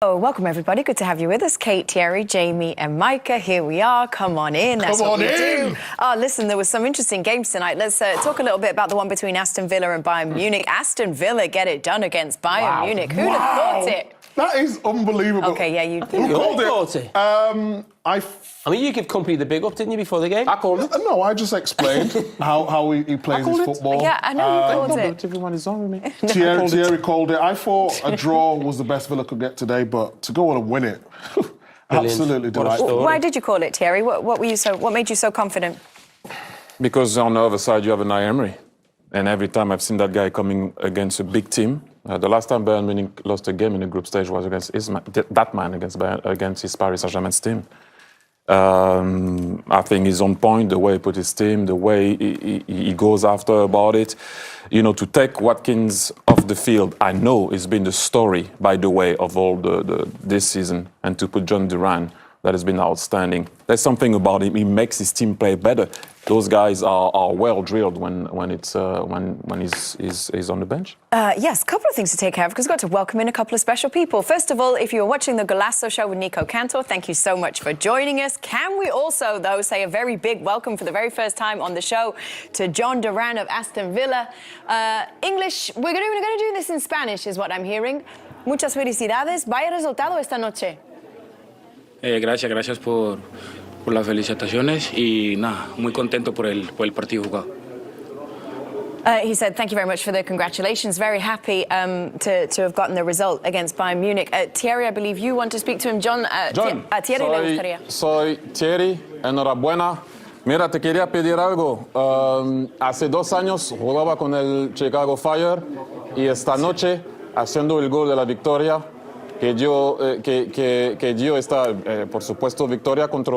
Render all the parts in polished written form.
Oh, welcome everybody. Good to have you with us. Kate, Thierry, Jamie and Micah. Here we are. Come on in. That's what we do. Oh, listen, there was some interesting games tonight. Let's talk a little bit about the one between Aston Villa and Bayern Munich. Aston Villa get it done against Bayern Munich. Who'd have thought it? That is unbelievable. Okay, yeah, you called it. I mean, you give Company the big up, didn't you, before the game? I called it. No, I just explained how he plays his football. Yeah, I know you called it. Everyone is on with me. Thierry called it. I thought a draw was the best Villa could get today, but to go on and win it, absolutely delightful. Why did you call it, Thierry? What made you so confident? Because on the other side you have Unai Emery, and every time I've seen that guy coming against a big team. The last time Bayern Munich lost a game in the group stage was against against his Paris Saint-Germain's team. I think he's on point, the way he put his team, the way he goes after about it. You know, to take Watkins off the field, I know it's been the story, by the way, of all this season, and to put Jhon Duran, that has been outstanding. There's something about him, he makes his team play better. Those guys are well drilled when he's on the bench. Yes, a couple of things to take care of because we've got to welcome in a couple of special people. First of all, if you're watching the Golazo show with Nico Cantor, thank you so much for joining us. Can we also, though, say a very big welcome for the very first time on the show to Jhon Duran of Aston Villa. English, we're going to do this in Spanish, is what I'm hearing. Muchas felicidades. Vaya resultado esta noche. Gracias por las felicitaciones y nada, muy contento por el partido jugado. He said, thank you very much for the congratulations. Very happy to have gotten the result against Bayern Munich. Thierry, I believe you want to speak to him. Jhon, Thierry le gustaría. Soy Thierry, enhorabuena. Mira, te quería pedir algo. Hace 2 años jugaba con el Chicago Fire y esta noche, haciendo el gol de la victoria, que dio esta, por supuesto, victoria contra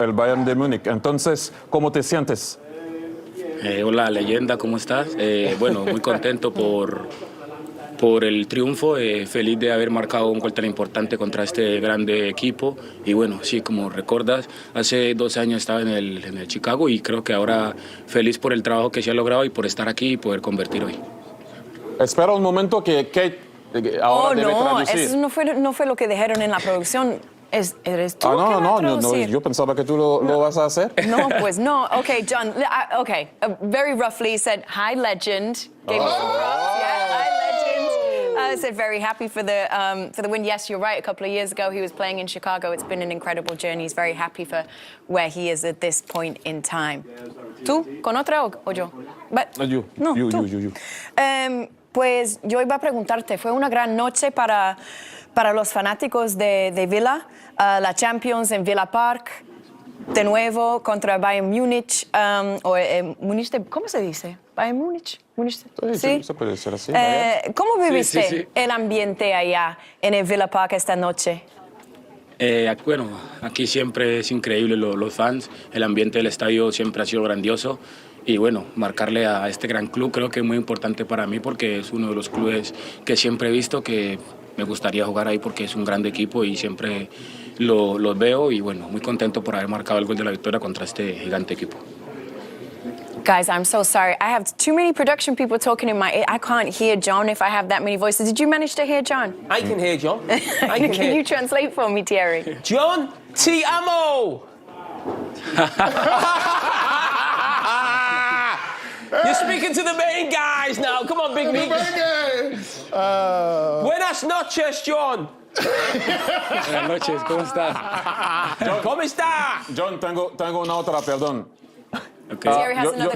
el Bayern de Múnich. Entonces, ¿cómo te sientes? Hola, leyenda, ¿cómo estás? Bueno, muy contento por el triunfo, feliz de haber marcado un gol tan importante contra este grande equipo. Y bueno, sí, como recuerdas, hace 2 años estaba en el Chicago y creo que ahora feliz por el trabajo que se ha logrado y por estar aquí y poder convertir hoy. Espera un momento que Kate ahora debe traducir. Eso no fue lo que dijeron en la producción. ¿Eres tú que va a traducir? Yo pensaba que tú lo vas a hacer. No, pues no. Okay, Jhon, okay, very roughly said, hi, legend. Gave me some props. Yeah, hi, legend. Said very happy for the win. Yes, you're right. A couple of years ago, he was playing in Chicago. It's been an incredible journey. He's very happy for where he is at this point in time. ¿Tú? ¿Con otra o yo? You. No, tú. Pues yo iba a preguntarte, fue una gran noche para los fanáticos de Villa, la Champions en Villa Park, de nuevo contra Bayern Munich, ¿cómo se dice? Bayern Munich. Sí, se puede decir así. ¿Cómo viviste el ambiente allá en el Villa Park esta noche? Bueno, aquí siempre es increíble los fans, el ambiente del estadio siempre ha sido grandioso. Y bueno, marcarle a este gran club creo que es muy importante para mí porque es uno de los clubes que siempre he visto que me gustaría jugar ahí porque es un grande equipo y siempre los veo y bueno, muy contento por haber marcado el gol de la victoria contra este gigante equipo. Guys, I'm so sorry. I have too many production people talking in my ear. I can't hear Jhon if I have that many voices. Did you manage to hear Jhon? I can hear Jhon. Can you translate for me, Thierry? Jhon, ti amo! You're speaking to the main guys now. Come on, Big Meat. Buenas noches, Jhon. Buenas noches, ¿cómo estás? ¿Cómo está? Jhon, tengo una otra, perdón. Okay.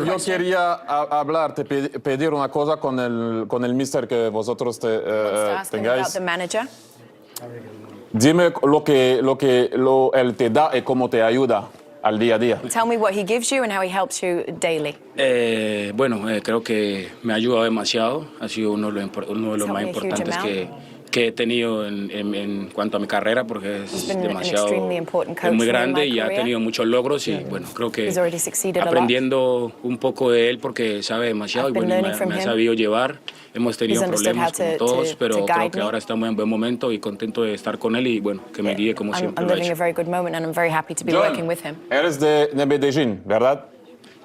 Yo quería hablarte, pedir una cosa con el mister que vosotros tengáis. The manager. Dime lo que él te da y cómo te ayuda al día a día. Tell me what he gives you and how he helps you daily. Bueno, creo que me ha ayudado demasiado. Ha sido uno de los más importantes que he tenido en cuanto a mi carrera porque es demasiado, es muy grande y ha tenido muchos logros y bueno, creo que aprendiendo un poco de él porque sabe demasiado y bueno, me ha sabido llevar. Hemos tenido problemas como todos, pero creo que ahora estamos en buen momento y contento de estar con él y bueno, que me guíe como siempre lo ha hecho. Jhon, eres de Medellín, ¿verdad?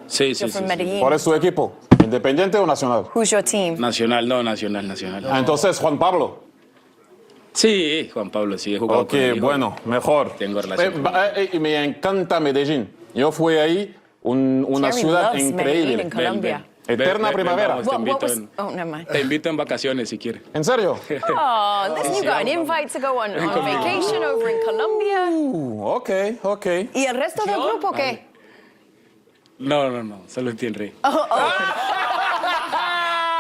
Sí. ¿Cuál es tu equipo? ¿Independiente o nacional? Who's your team? Nacional. Entonces, Juan Pablo. Sí, Juan Pablo, sí, he jugado Ok, con él, hijo. bueno, mejor. Tengo relación con él. Me encanta Medellín. Yo fui ahí, una Terry ciudad loves Medellín increíble. in Colombia. Eterna primavera. Vamos, Oh, never mind. te invito en vacaciones si quieres. ¿En serio? Oh, listen, you got an invite to go on vacation over in Colombia. Ok, ok. ¿Y el resto del grupo qué? No, solo el Rey.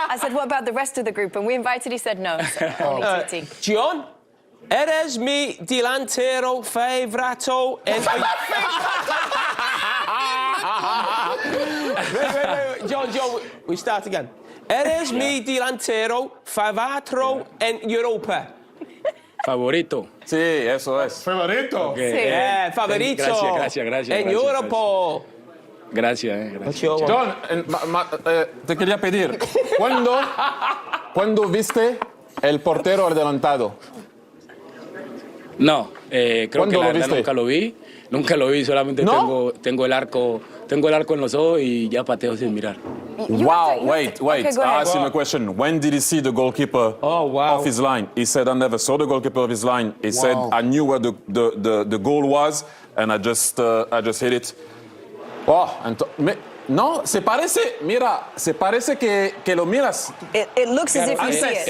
I said, what about the rest of the group? And we invited, he said no. So only TT. Jhon, eres mi delantero favorito en... wait, Jhon, we start again. Eres mi delantero favorito en Europa. Favorito. Sí, eso es. Favorito. Okay. Favorito. Gracias. En Europa. Gracias. Jhon, te quería pedir, ¿cuándo viste el portero adelantado? No, creo que la verdad nunca lo vi, solamente ¿No? tengo el arco en los ojos y ya pateo sin mirar. Wow, wait. Okay, go I ahead. asked him a question. When did he see the goalkeeper of his line? He said, I never saw the goalkeeper of his line. He said, I knew where the goal was, and I just hit it. Oh, no, se parece que lo miras. It looks as if you see it.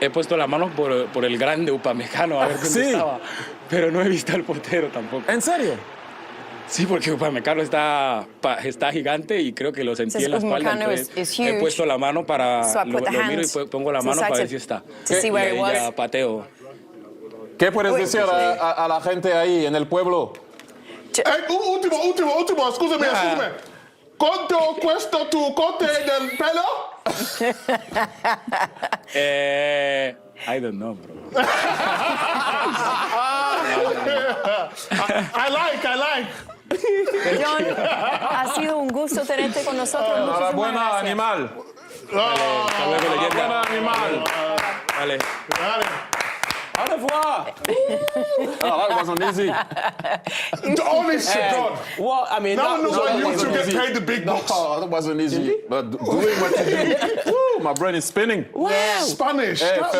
He puesto la mano por el grande Upamecano a ver dónde estaba, pero no he visto al portero tampoco. ¿En serio? Sí, porque Upamecano está gigante y creo que lo sentí en la espalda. Entonces, he puesto la mano para lo miro y pongo la mano para ver si está. See where Y it was. ya pateo. ¿Qué puedes decir a la gente ahí en el pueblo? Último, scusami. ¿Cuánto cuesta tu corte del pelo? I don't know, bro. I like. Jhon, ha sido un gusto tenerte con nosotros. Muchísimas Enhorabuena, gracias. animal. Hasta luego, leyenda. Enhorabuena, animal. Vale. Au revoir. Oh, that wasn't easy. Honest shit, God. What? I mean, No one knows why you wasn't two get easy. paid the big bucks. No, that wasn't easy. But doing what you do, woo, my brain is spinning. Yeah. Spanish. Hey, That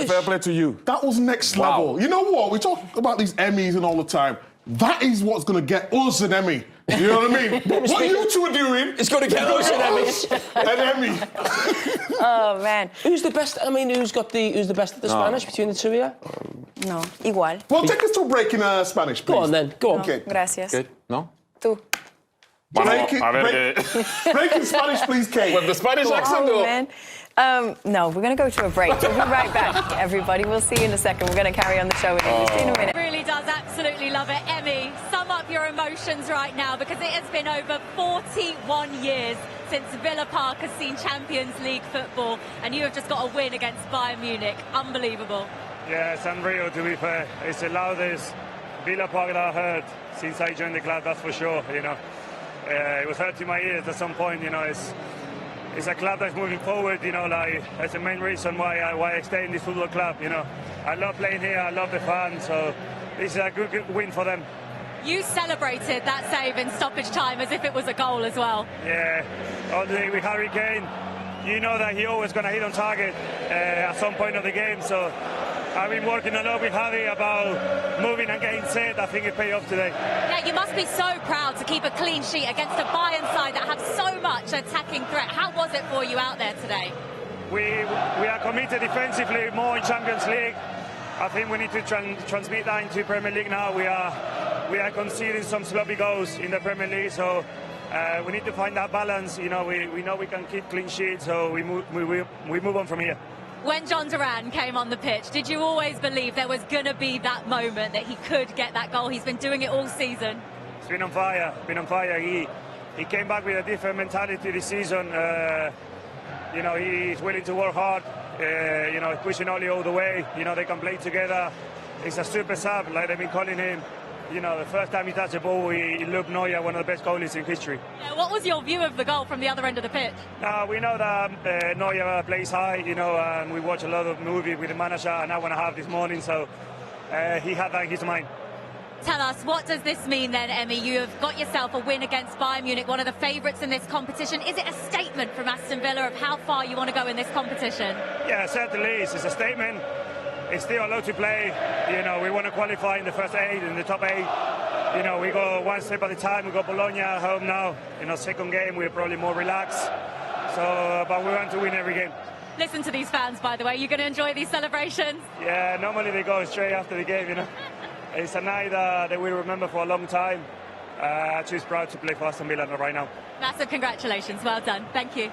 fair play to you. was next Wow. level. You know what? We talk about these Emmys and all the time. That is what's going to get us an Emmy. You know what I mean? What you two are doing, It's going to get us an Emmy. an Emmy. Oh, man. Who's the best? I mean, who's the best at the Spanish between the two of you? No, igual. Well, take us to a break in Spanish, please. Go on then. Go on. Okay. Gracias. Good? No? Tú. Break in Spanish, please, Kate. With the Spanish accent, Oh, or? man. No, we're going to go to a break. We'll be right back, everybody. We'll see you in a second. We're going to carry on the show in English. See you in a minute. Really does absolutely love it. Emmy, sum up your emotions right now, because it has been over 41 years since Villa Park has seen Champions League football, and you have just got a win against Bayern Munich. Unbelievable. Yeah, it's unreal, to be fair. It's the loudest Villa Park that I've heard since I joined the club, that's for sure, you know. It was hurting my ears at some point, you know. It's a club that's moving forward, you know, like, that's the main reason why I stay in this football club, you know. I love playing here, I love the fans, so this is a good win for them. You celebrated that save in stoppage time as if it was a goal as well. Yeah, obviously with Harry Kane, you know that he always going to hit on target at some point of the game, so I've been working a lot with Harry about moving and getting set. I think it paid off today. Yeah, you must be so proud to keep a clean sheet against a Bayern side that have so much attacking threat. How was it for you out there today? We are committed defensively more in Champions League. I think we need to transmit that into Premier League now. We are conceding some sloppy goals in the Premier League, so we need to find that balance. You know, we know we can keep clean sheets, so we move on from here. When Jhon Duran came on the pitch, did you always believe there was going to be that moment that he could get that goal? He's been doing it all season. He's been on fire. He came back with a different mentality this season. You know, he's willing to work hard. You know, pushing Oli all the way. You know, they can play together. He's a super sub, like they've been calling him. You know, the first time he touched the ball, he looked Neuer, one of the best goalies in history. Yeah, what was your view of the goal from the other end of the pitch? We know that Neuer plays high, you know, and we watch a lot of movies with the manager, an hour and a half this morning, so he had that in his mind. Tell us, what does this mean then, Emmy? You have got yourself a win against Bayern Munich, one of the favourites in this competition. Is it a statement from Aston Villa of how far you want to go in this competition? Yeah, certainly is. It's a statement. it's still allowed to play. You know, we want to qualify in the first 8, in the top 8. You know, we go one step at a time. We got Bologna at home now. You know, second game, we're probably more relaxed. So, but we want to win every game. Listen to these fans, by the way. You're going to enjoy these celebrations? Yeah, normally they go straight after the game, you know. It's a night that we remember for a long time. Just proud to play for Aston Villa right now. Massive congratulations. Well done. Thank you.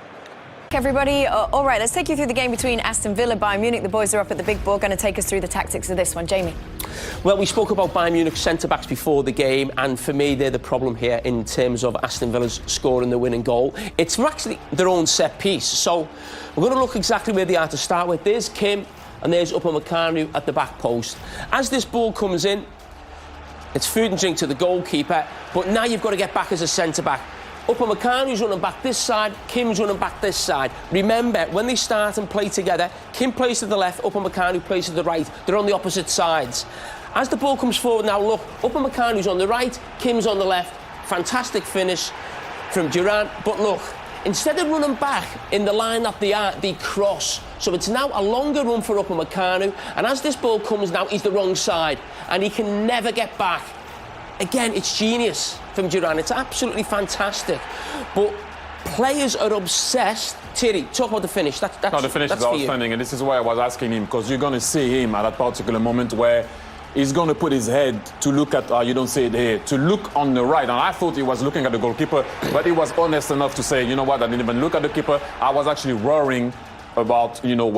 Everybody, all right, let's take you through the game between Aston Villa, Bayern Munich. The boys are up at the big board, going to take us through the tactics of this one. Jamie. Well, we spoke about Bayern Munich centre-backs before the game, and for me, they're the problem here in terms of Aston Villa's scoring the winning goal. It's actually their own set piece. So we're going to look exactly where they are to start with. There's Kim, and there's Upamecano at the back post. As this ball comes in, it's food and drink to the goalkeeper, but now you've got to get back as a centre-back. Upamecano's running back this side, Kim's running back this side. Remember, when they start and play together, Kim plays to the left, Upamecano plays to the right. They're on the opposite sides. As the ball comes forward now, look, Upamecano's on the right, Kim's on the left. Fantastic finish from Duran. But look, instead of running back in the line that they are, they cross. So it's now a longer run for Upamecano. And as this ball comes now, he's the wrong side. And he can never get back. Again, it's genius from Duran. It's absolutely fantastic. But players are obsessed. Thierry, talk about the finish. The finish is outstanding, and this is why I was asking him, because you're going to see him at that particular moment where he's going to put his head to look at, you don't say it here, to look on the right. And I thought he was looking at the goalkeeper, but he was honest enough to say, you know what, I didn't even look at the keeper. I was actually worrying about, you know,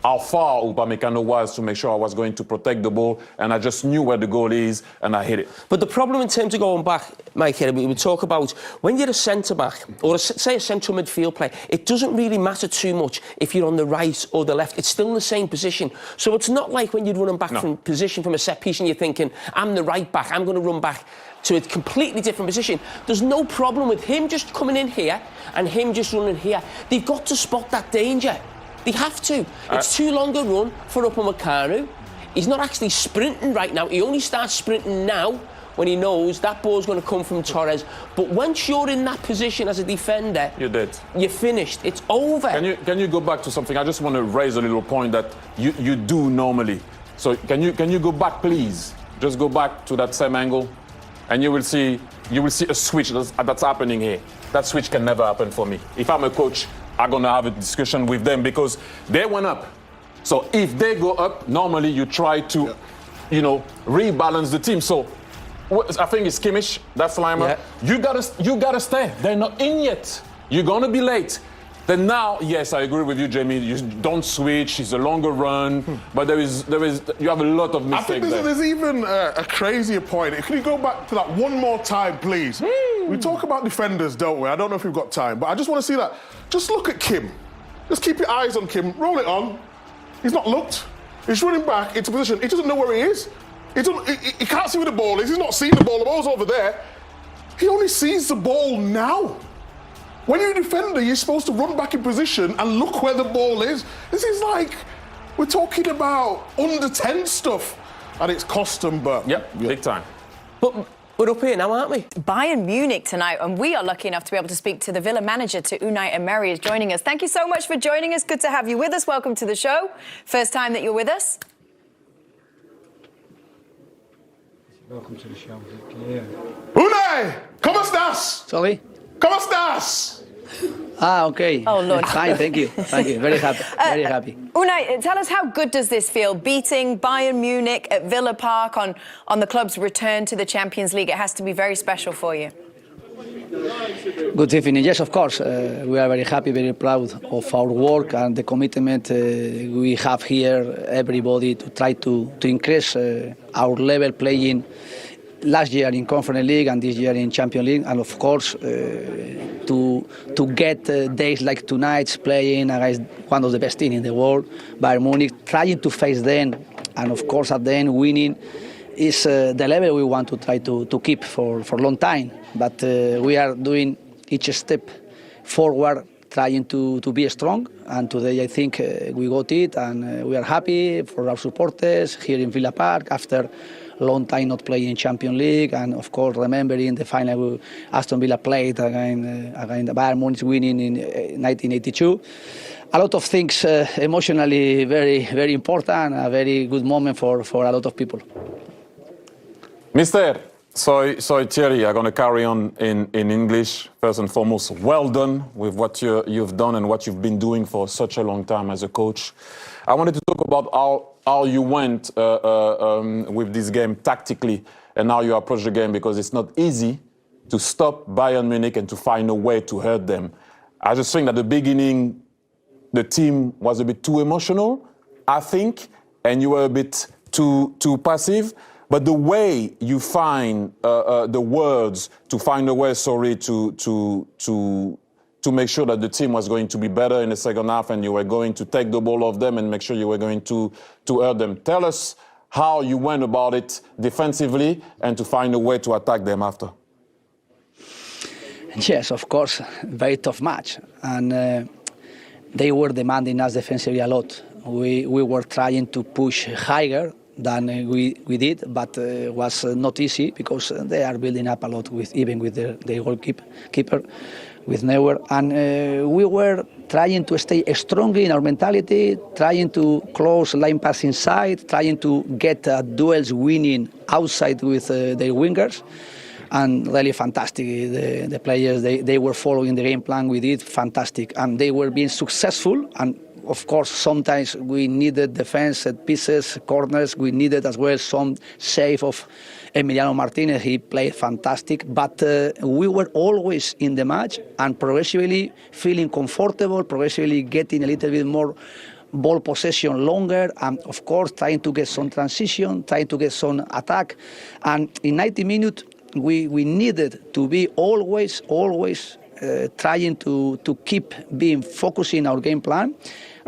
how far Upamecano was to make sure I was going to protect the ball, and I just knew where the goal is, and I hit it. But the problem in terms of going back, Mike, here, we talk about when you're a centre-back, or say a central midfield player, it doesn't really matter too much if you're on the right or the left. It's still in the same position. So it's not like when you're running back from position from a set piece and you're thinking, I'm the right back, I'm going to run back to a completely different position. There's no problem with him just coming in here and him just running here. They've got to spot that danger. They have to. It's too long a run for Upamecano. He's not actually sprinting right now. He only starts sprinting now when he knows that ball's going to come from Torres. But once you're in that position as a defender, you're dead. You're finished. It's over. Can you go back to something? I just want to raise a little point that you do normally. So can you go back, please? Just go back to that same angle, and you will see a switch that's happening here. That switch can never happen for me. If I'm a coach, I'm going to have a discussion with them because they went up. So if they go up, normally you try to, you know, rebalance the team. So I think it's Kimmich, that's Lima. Yeah. You gotta stay. They're not in yet. You're going to be late. Then now, yes, I agree with you, Jamie. You don't switch. It's a longer run, but you have a lot of mistakes. I think there's even a crazier point. Can you go back to that one more time, please? We talk about defenders, don't we? I don't know if we've got time, but I just want to see that. Just look at Kim. Just keep your eyes on Kim. Roll it on. He's not looked. He's running back into position. He doesn't know where he is. He can't see where the ball is. He's not seeing the ball. The ball's over there. He only sees the ball now. When you're a defender, you're supposed to run back in position and look where the ball is. This is like, we're talking about under 10 stuff, and it's cost them, but... Yep, big time. But we're up here now, aren't we? Bayern Munich tonight, and we are lucky enough to be able to speak to the Villa manager, to Unai Emery, is joining us. Thank you so much for joining us. Good to have you with us. Welcome to the show. First time that you're with us. Welcome to the show. Yeah. Unai, ¿cómo estás? Sorry? ¿Cómo estás? Okay. Oh, Lord. Fine, thank you. Thank you. Very happy. Very happy. Unai, tell us, how good does this feel, beating Bayern Munich at Villa Park on the club's return to the Champions League? It has to be very special for you. Good evening. Yes, of course. We are very happy, very proud of our work and the commitment we have here, everybody, to try to increase our level playing last year in Conference League and this year in Champions League, and of course to get days like tonight's playing against one of the best teams in the world, Bayern Munich, trying to face them, and of course at the end winning is the level we want to try to keep for a long time. But we are doing each step forward, trying to be strong, and today I think we got it, and we are happy for our supporters here in Villa Park after long time not playing in Champions League, and of course remembering the final Aston Villa played against Bayern Munich winning in 1982. a lot of things emotionally very, very important, a very good moment for a lot of people. Mister, so Thierry, I'm going to carry on in English. First and foremost, well done with what you've done and what you've been doing for such a long time as a coach. I wanted to talk about how you went with this game tactically and how you approach the game, because it's not easy to stop Bayern Munich and to find a way to hurt them. I just think at the beginning, the team was a bit too emotional, I think, and you were a bit too passive. But the way you find the words to find a way, to make sure that the team was going to be better in the second half and you were going to take the ball off them and make sure you were going to hurt them. Tell us how you went about it defensively and to find a way to attack them after. Yes, of course, very tough match. And they were demanding us defensively a lot. We were trying to push higher than we did, but it was not easy because they are building up a lot even with the goalkeeper, with Neuer. And we were trying to stay strongly in our mentality, trying to close line pass inside, trying to get duels winning outside with their wingers. And really fantastic. The players, they were following the game plan we did, fantastic. And they were being successful. And of course, sometimes we needed defense set pieces, corners. We needed as well some save of Emiliano Martinez. He played fantastic. But we were always in the match and progressively feeling comfortable, progressively getting a little bit more ball possession longer, and of course trying to get some transition, trying to get some attack. And in 90 minutes, we needed to be always trying to keep being focused in our game plan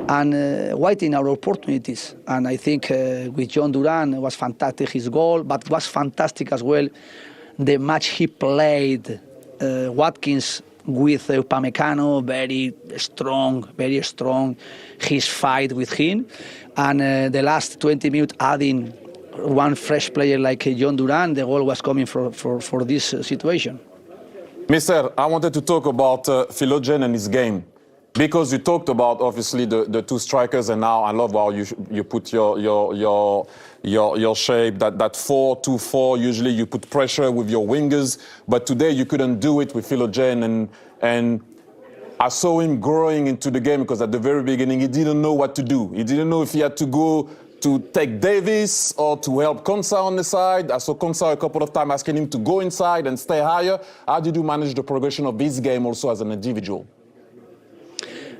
and waiting our opportunities. And I think with Jhon Duran, it was fantastic, his goal, but was fantastic as well the match he played. Watkins with Upamecano, very strong, his fight with him. And the last 20 minutes adding one fresh player like Jhon Duran, the goal was coming for this situation. Mister, I wanted to talk about Philogen and his game, because you talked about obviously the two strikers, and now I love how you put your shape, that 4-2-4. Usually you put pressure with your wingers, but today you couldn't do it with Philogen, and I saw him growing into the game, because at the very beginning he didn't know what to do. He didn't know if he had to go to take Davis or to help Konsa on the side. I saw Konsa a couple of times asking him to go inside and stay higher. How did you manage the progression of his game also as an individual?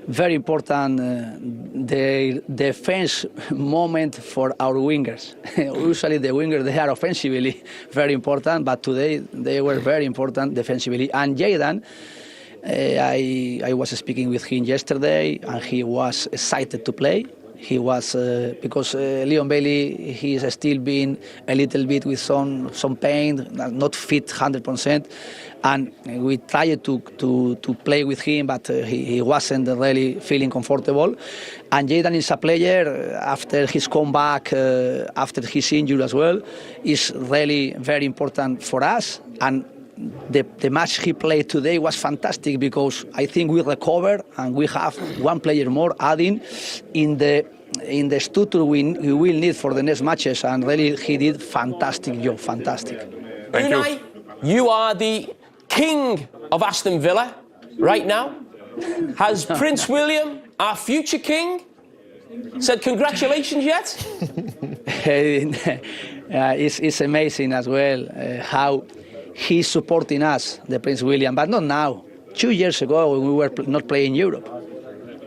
Very important, the defense moment for our wingers. Usually the wingers, they are offensively very important, but today they were very important defensively. And Jayden, I was speaking with him yesterday, and he was excited to play. He was, because Leon Bailey, he is still being a little bit with some pain, not fit 100%. And we tried to play with him, but he wasn't really feeling comfortable. And Jayden is a player, after his comeback, after his injury as well, is really very important for us. And the match he played today was fantastic, because I think we recovered and we have one player more adding in the structure we will need for the next matches, and really he did fantastic job, fantastic. Thank you. You are the king of Aston Villa right now. Has Prince William, our future king, said congratulations yet? It's amazing as well how he's supporting us, the Prince William, but not now. 2 years ago, when we were not playing Europe,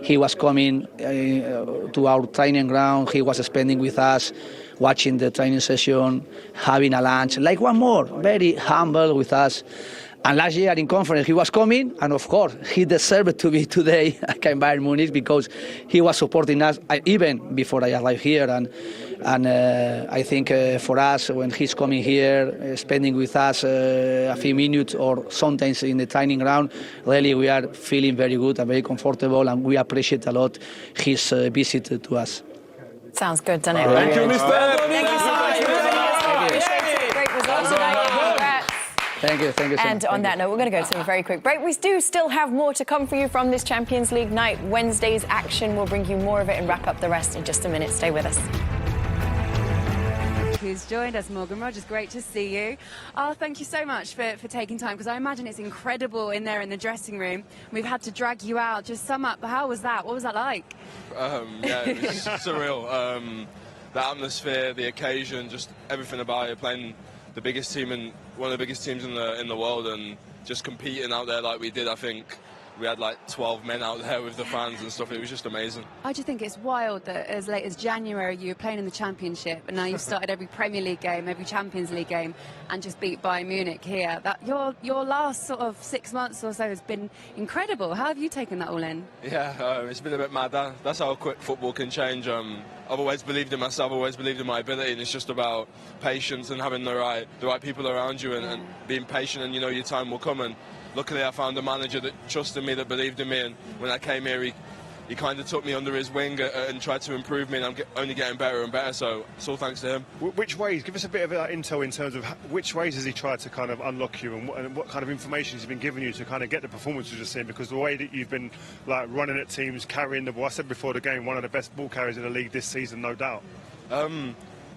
he was coming to our training ground. He was spending with us, watching the training session, having a lunch, like one more, very humble with us. And last year in conference, he was coming, and of course, he deserved to be today at Bayern Munich, because he was supporting us even before I arrived here. And I think for us, when he's coming here, spending with us a few minutes or sometimes in the training ground, really we are feeling very good and very comfortable, and we appreciate a lot his visit to us. Sounds good, doesn't it? Thank you, Mister. Thank you so much. Great results today. Congrats. Thank you so much. And on that note, we're going to go to a very quick break. We do still have more to come for you from this Champions League night. Wednesday's action will bring you more of it and wrap up the rest in just a minute. Stay with us. Who's joined us, Morgan Rogers. Great to see you. Oh, thank you so much for taking time, because I imagine it's incredible in there in the dressing room. We've had to drag you out. Just sum up, how was that? What was that like? Yeah, it was surreal. The atmosphere, the occasion, just everything about it. Playing the biggest team and one of the biggest teams in the world, and just competing out there like we did. I think we had like 12 men out there with the fans and stuff. It was just amazing. I just think it's wild that as late as January you were playing in the Championship, and now you've started every Premier League game, every Champions League game, and just beat Bayern Munich here. That your last sort of 6 months or so has been incredible. How have you taken that all in? Yeah, it's been a bit mad. That's how quick football can change. I've always believed in myself, always believed in my ability, and it's just about patience and having the right people around you, and being patient, and you know your time will come. And luckily I found a manager that trusted me, that believed in me, and when I came here he kind of took me under his wing and tried to improve me, and I'm only getting better and better, so it's all thanks to him. Which ways, give us a bit of intel in terms of which ways has he tried to kind of unlock you, and what kind of information has he been giving you to kind of get the performances you're seeing? Because the way that you've been like running at teams, carrying the ball, I said before the game, one of the best ball carriers in the league this season, no doubt.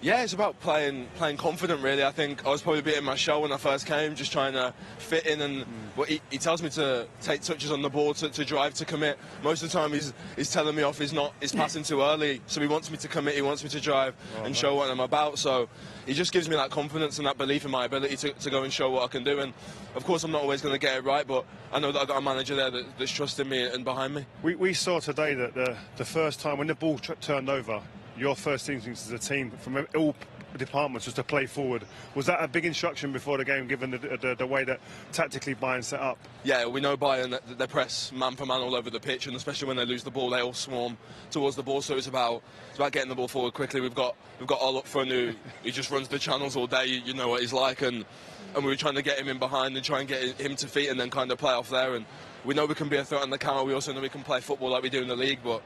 Yeah, it's about playing confident, really. I think I was probably a bit in my shell when I first came, just trying to fit in, and he tells me to take touches on the ball, to drive, to commit. Most of the time he's telling me off, he's passing too early, so he wants me to commit, he wants me to drive and show what I'm about. So he just gives me that confidence and that belief in my ability to go and show what I can do. And of course I'm not always going to get it right, but I know that I've got a manager there that's trusting me and behind me. We saw today that the first time when the ball turned over, your first instinct as a team from all departments was to play forward. Was that a big instruction before the game, given the way that tactically Bayern set up? Yeah, we know Bayern, they press man for man all over the pitch, and especially when they lose the ball, they all swarm towards the ball. So it's about getting the ball forward quickly. We've got all up front who just runs the channels all day. You know what he's like, and we were trying to get him in behind and try and get him to feet, and then kind of play off there. And we know we can be a threat on the counter. We also know we can play football like we do in the league, but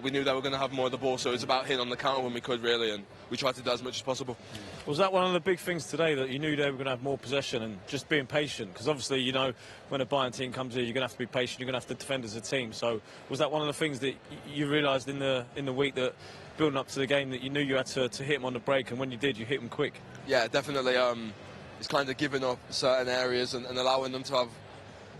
we knew they were going to have more of the ball, so it's about hitting on the counter when we could, really, and we tried to do as much as possible. Was that one of the big things today, that you knew they were going to have more possession and just being patient? Because obviously, you know, when a Bayern team comes here, you're going to have to be patient, you're going to have to defend as a team. So was that one of the things that you realised in the week, that building up to the game, that you knew you had to hit them on the break, and when you did, you hit them quick? Yeah, definitely. It's kind of giving up certain areas and allowing them to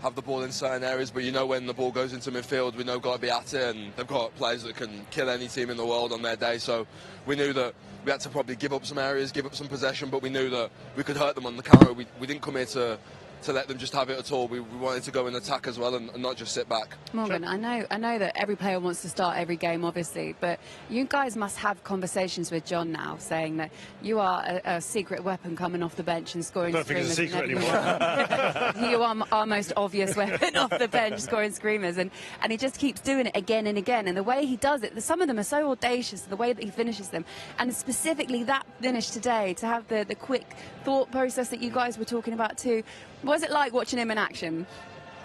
have the ball in certain areas, but you know when the ball goes into midfield, we know got to be at it, and they've got players that can kill any team in the world on their day, so we knew that we had to probably give up some areas, give up some possession, but we knew that we could hurt them on the counter. We didn't come here to let them just have it at all. We wanted to go and attack as well, and not just sit back. Morgan, I know that every player wants to start every game, obviously, but you guys must have conversations with Jhon now, saying that you are a secret weapon coming off the bench and scoring I don't think it's a secret anymore. You are our most obvious weapon off the bench, scoring screamers, and he just keeps doing it again and again. And the way he does it, some of them are so audacious, the way that he finishes them, and specifically that finish today, to have the quick thought process that you guys were talking about too. What was it like watching him in action?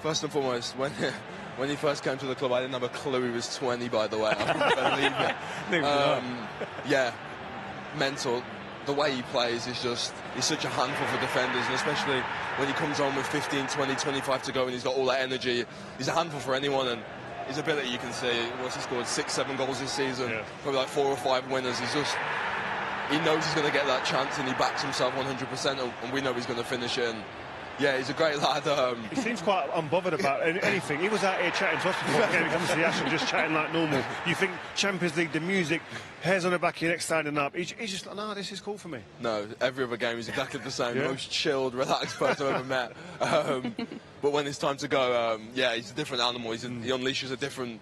First and foremost, when he first came to the club, I didn't have a clue he was 20, by the way. I couldn't believe it. Yeah, mental. The way he plays is just, he's such a handful for defenders, and especially when he comes on with 15, 20, 25 to go and he's got all that energy, he's a handful for anyone. And his ability, you can see, he scored 6-7 goals this season, probably like 4 or 5 winners. He knows he's going to get that chance, and he backs himself 100%, and we know he's going to finish it. And yeah, he's a great lad. He seems quite unbothered about anything. He was out here chatting to us before the game comes to the Aston, just chatting like normal. You think Champions League, the music, hairs on the back of your neck standing up. He's just like, no, this is cool for me. No, every other game he's exactly the same. Most chilled, relaxed person I've ever met. But when it's time to go, yeah, he's a different animal. He unleashes a different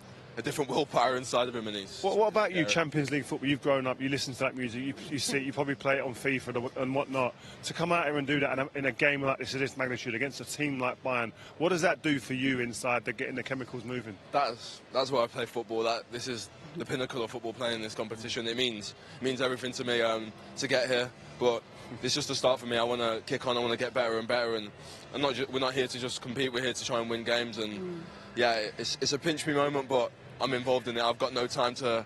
willpower inside of him, and he's... What about you, Champions League football? You've grown up, you listen to that music, you see it, you probably play it on FIFA and whatnot. To come out here and do that in a game like this of this magnitude against a team like Bayern, what does that do for you inside, getting the chemicals moving? That's why I play football. This is the pinnacle of football, playing this competition. It means everything to me to get here, but it's just a start for me. I want to kick on, I want to get better and better, and we're not here to just compete, we're here to try and win games. And yeah, it's a pinch me moment, but I'm involved in it. I've got no time to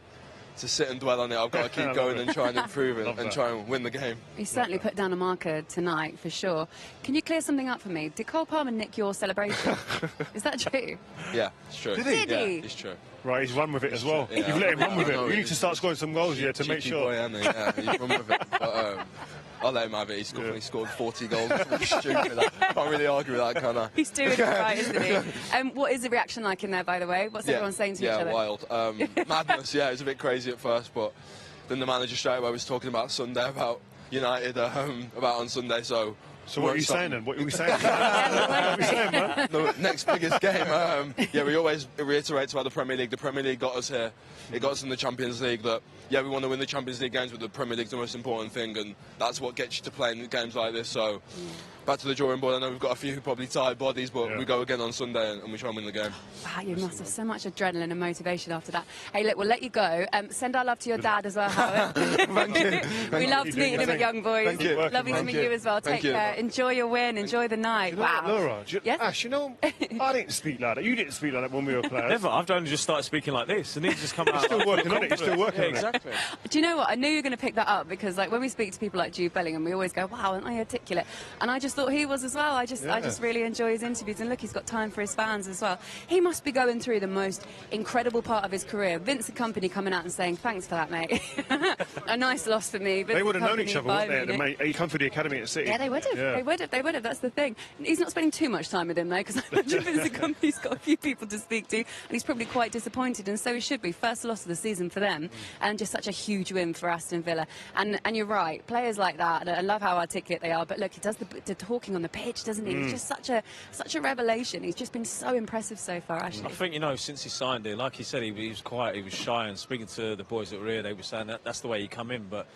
to sit and dwell on it. I've got to keep going and try and improve it and try and win the game. He certainly put down a marker tonight, for sure. Can you clear something up for me? Did Cole Palmer nick your celebration? Is that true? Yeah, it's true. Did he? Yeah, it's true. Right, he's run with it as well. Yeah. You've let him run with it. You need to start scoring some goals here to make sure. Boy, hasn't he? Yeah, he's run with it. But, I'll let him have it. He scored 40 goals. Stupid. Can't really argue with that, can I? He's doing it right, isn't he? What is the reaction like in there, by the way? What's everyone saying to each other? Yeah, wild. Madness, yeah. It was a bit crazy at first, but then the manager straight away was talking about Sunday, about United, about on Sunday, so... So what are you saying then? What are we saying? What are we saying, man? The next biggest game. Yeah, we always reiterate about the Premier League. The Premier League got us here. It got us in the Champions League. That we want to win the Champions League games, but the Premier League's the most important thing, and that's what gets you to play in games like this. So back to the drawing board. I know we've got a few probably tired bodies, but we go again on Sunday and we try and win the game. Wow, you must have so much adrenaline and motivation after that. Hey, look, we'll let you go. Send our love to your dad as well, Howard. Thank you. We loved meeting him at Young Boys. Thank you. Lovely to meet you as well. Take care. Enjoy your win. Enjoy the night. You know wow. what, Laura, yes? Ash, you know, I didn't speak like that. You didn't speak like that when we were players. Never. I've only just started speaking like this, and he's just come out. Still working on it. You're still working on it. Exactly. Do you know what? I knew you were going to pick that up because, like, when we speak to people like Jude Bellingham, we always go, "Wow, aren't I articulate?" And I just thought he was as well. I just really enjoy his interviews, and look, he's got time for his fans as well. He must be going through the most incredible part of his career. Vincent Kompany coming out and saying, "Thanks for that, mate." A nice loss for me. They would have known each other, wouldn't they? Mate, he come through the academy at City. Yeah, they would have. Yeah. They would have. They would have. That's the thing. He's not spending too much time with him though, because I imagine Vincent Kompany's got a few people to speak to, and he's probably quite disappointed, and so he should be. First loss of the season for them, and just such a huge win for Aston Villa. And you're right, players like that. I love how articulate they are, but look, he does the talking on the pitch, doesn't he? He's just such a revelation. He's just been so impressive so far, actually. I think, you know, since he signed it, like he said, he was quiet, he was shy, and speaking to the boys that were here, they were saying that's the way he come in. But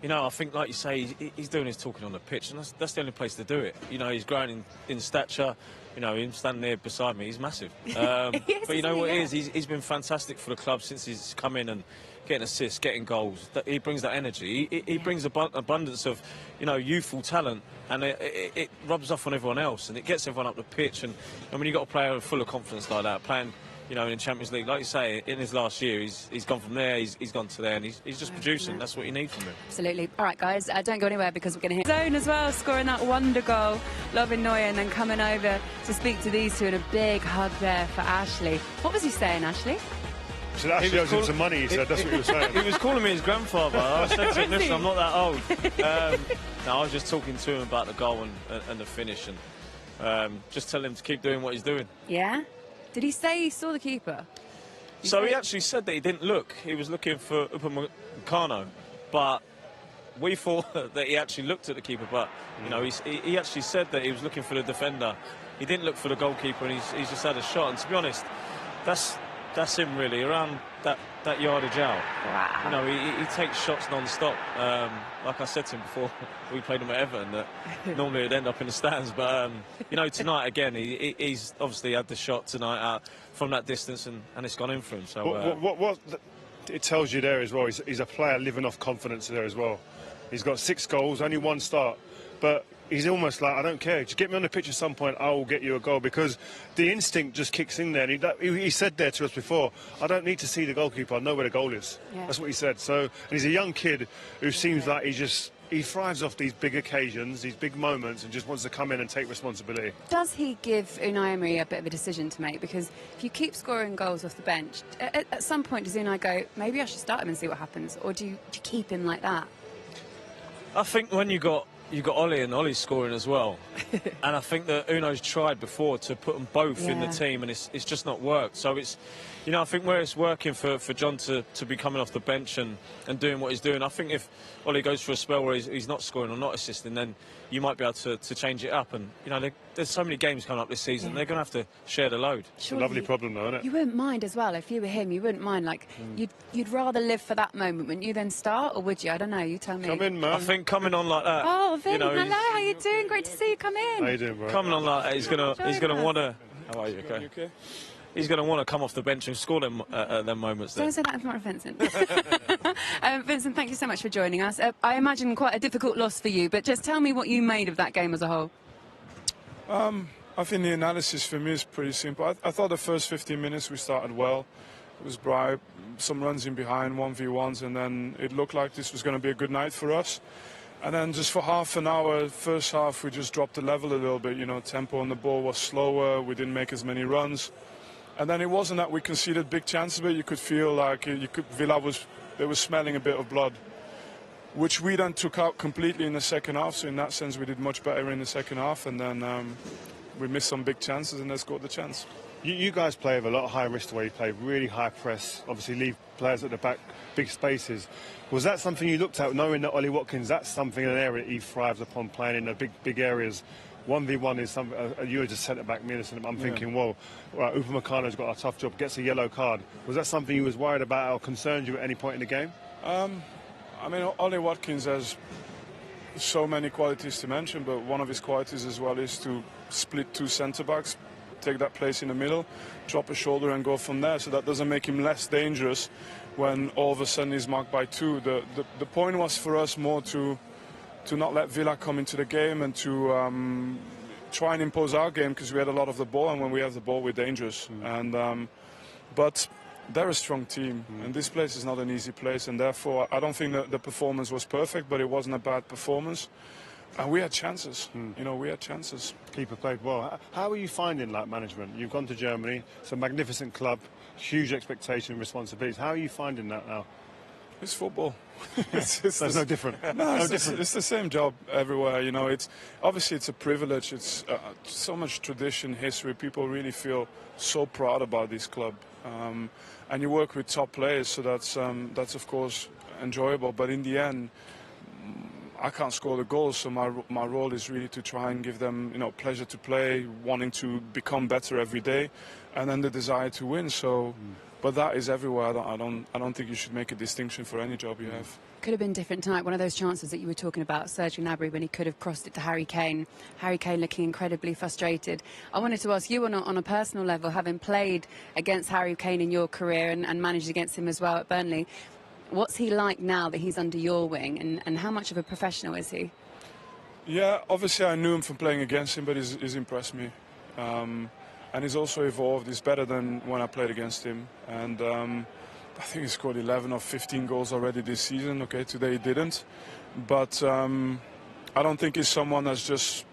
you know, I think, like you say, he's doing his talking on the pitch, and that's the only place to do it. You know, he's growing in stature. You know, him standing there beside me, he's massive. But you know what it is? He's been fantastic for the club since he's come in and getting assists, getting goals. He brings that energy. He brings abundance of, you know, youthful talent, and it rubs off on everyone else, and it gets everyone up the pitch. And when you've got a player full of confidence like that, playing, you know, in the Champions League, like you say, in his last year, he's gone from there, he's gone to there, and he's just producing. That's what you need from him. Absolutely. All right, guys, don't go anywhere because we're going to hit Zone as well, scoring that wonder goal. Loving Neuer, and then coming over to speak to these two, and a big hug there for Ashley. What was he saying, Ashley? So Ashley owes him some money, he said. That's what he was saying. He was calling me his grandfather. I said to him, listen, I'm not that old. No, I was just talking to him about the goal and the finish, and just tell him to keep doing what he's doing. Yeah? Did he say he saw the keeper? So he actually said that he didn't look. He was looking for Upamecano, but we thought that he actually looked at the keeper. But you know, he actually said that he was looking for the defender. He didn't look for the goalkeeper, and he's just had a shot. And to be honest, that's him really, around that yardage out. Wow. You know, he takes shots non-stop. Like I said to him before, we played him at Everton, that normally it'd end up in the stands. But, you know, tonight, again, he's obviously had the shot tonight out from that distance, and it's gone in for him. So what it tells you there as well, he's a player living off confidence there as well. He's got 6 goals, only 1 start, but he's almost like, I don't care, just get me on the pitch at some point, I will get you a goal, because the instinct just kicks in there. And he said there to us before, I don't need to see the goalkeeper, I know where the goal is. Yeah. That's what he said. So, and he's a young kid who seems like he thrives off these big occasions, these big moments, and just wants to come in and take responsibility. Does he give Unai Emery a bit of a decision to make? Because if you keep scoring goals off the bench, at some point does Unai go, maybe I should start him and see what happens? Or do you keep him like that? I think when you got Ollie, and Ollie's scoring as well. And I think that Unai's tried before to put them both in the team, and it's just not worked. So it's, you know, I think where it's working for Jhon to be coming off the bench and doing what he's doing, I think if Ollie goes for a spell where he's not scoring or not assisting, then you might be able to change it up. And, you know, there's so many games coming up this season, they're going to have to share the load. It's a lovely problem, though, isn't it? You wouldn't mind as well, if you were him, you wouldn't mind, like, you'd rather live for that moment, wouldn't you, then start, or would you? I don't know, you tell me. Come in, man. I think coming on like that. Oh, Vin, you know, hello, how you doing? Great to see you come in. How you doing, bro? Coming on like that, he's gonna want to. How are you? Okay. He's going to want to come off the bench and score them moments. Don't say that in front of Vincent. Vincent, thank you so much for joining us. I imagine quite a difficult loss for you, but just tell me what you made of that game as a whole. I think the analysis for me is pretty simple. I thought the first 15 minutes we started well. was bright, some runs in behind, 1v1s, and then it looked like this was going to be a good night for us. And then just for half an hour, first half, we just dropped the level a little bit. You know, tempo on the ball was slower. We didn't make as many runs. And then it wasn't that we conceded big chances, but you could feel like Villa was smelling a bit of blood, which we then took out completely in the second half. So in that sense, we did much better in the second half. And then we missed some big chances and they scored the chance. You guys play with a lot of high risk the way you play, really high press, obviously leave players at the back, big spaces. Was that something you looked at, knowing that Ollie Watkins, that's something in an area that he thrives upon, playing in the big areas? 1v1 is something, you're just centre-back, me and centre-back. I'm thinking, well, right, Upamecano's got a tough job, gets a yellow card. Was that something you was worried about or concerned you at any point in the game? I mean, Ollie Watkins has so many qualities to mention, but one of his qualities as well is to split two centre-backs, take that place in the middle, drop a shoulder and go from there. So that doesn't make him less dangerous when all of a sudden he's marked by two. The point was for us more to not let Villa come into the game and to try and impose our game, because we had a lot of the ball, and when we have the ball we're dangerous. But they're a strong team, and this place is not an easy place, and therefore I don't think that the performance was perfect, but it wasn't a bad performance. And we had chances, you know, we had chances. Keeper played well. How are you finding like management? You've gone to Germany, it's a magnificent club, huge expectation and responsibilities. How are you finding that now? It's football. It's no different. No, it's the same job everywhere. You know, obviously it's a privilege. It's so much tradition, history. People really feel so proud about this club, and you work with top players, so that's of course enjoyable. But in the end, I can't score the goals, so my role is really to try and give them, you know, pleasure to play, wanting to become better every day, and then the desire to win. So, but that is everywhere. I don't think you should make a distinction for any job you have. Could have been different tonight. One of those chances that you were talking about, Serge Gnabry, when he could have crossed it to Harry Kane. Harry Kane looking incredibly frustrated. I wanted to ask you on a personal level, having played against Harry Kane in your career and managed against him as well at Burnley, what's he like now that he's under your wing, and how much of a professional is he? Yeah, obviously I knew him from playing against him, but he's impressed me. And he's also evolved. He's better than when I played against him. And I think he scored 11 or 15 goals already this season. Okay, today he didn't. But I don't think he's someone that's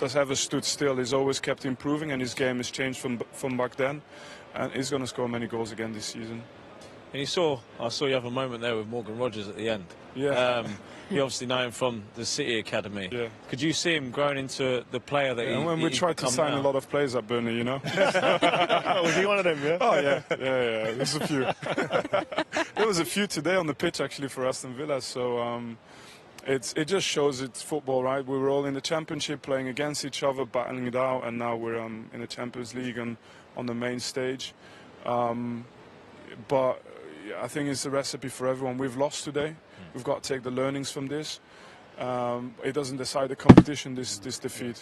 ever stood still. He's always kept improving, and his game has changed from back then. And he's going to score many goals again this season. And I saw you have a moment there with Morgan Rogers at the end. Yeah. You obviously know him from the City Academy. Yeah. Could you see him growing into the player that and when we tried to sign a lot of players at Burnley, you know. Was he one of them, yeah? Oh, yeah. There's a few. There was a few today on the pitch, actually, for Aston Villa. So it just shows it's football, right? We were all in the Championship playing against each other, battling it out, and now we're in the Champions League and on the main stage. But I think it's the recipe for everyone. We've lost today. We've got to take the learnings from this. It doesn't decide the competition, this defeat.